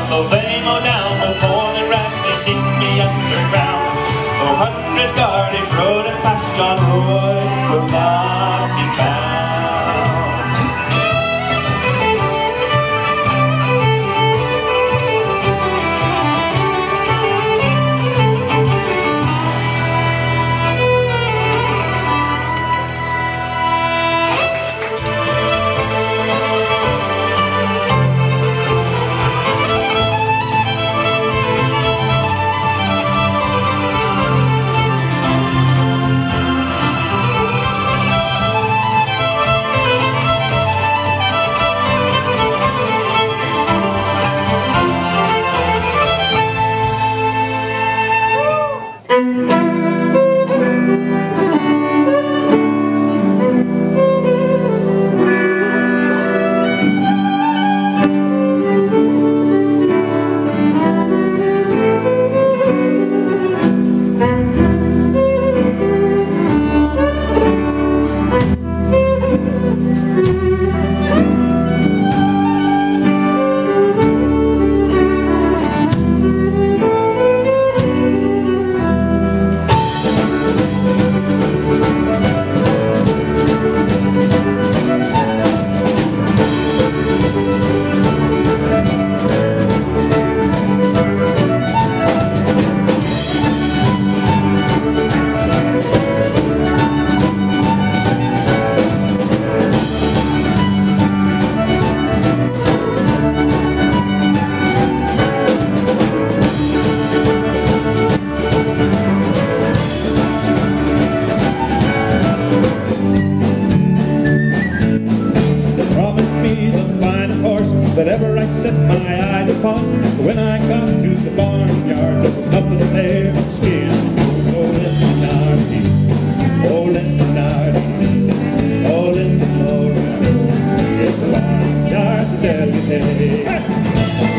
though they mow down the corn and grass, they seek me underground. Though hundreds guard each road and pass, John Woods will not be found. That ever I set my eyes upon. When I got to the barnyard, there was nothing there but skin. Oh, Lenardi, oh, Lenardi, oh, Lenardi, it's the barnyard's a delicacy.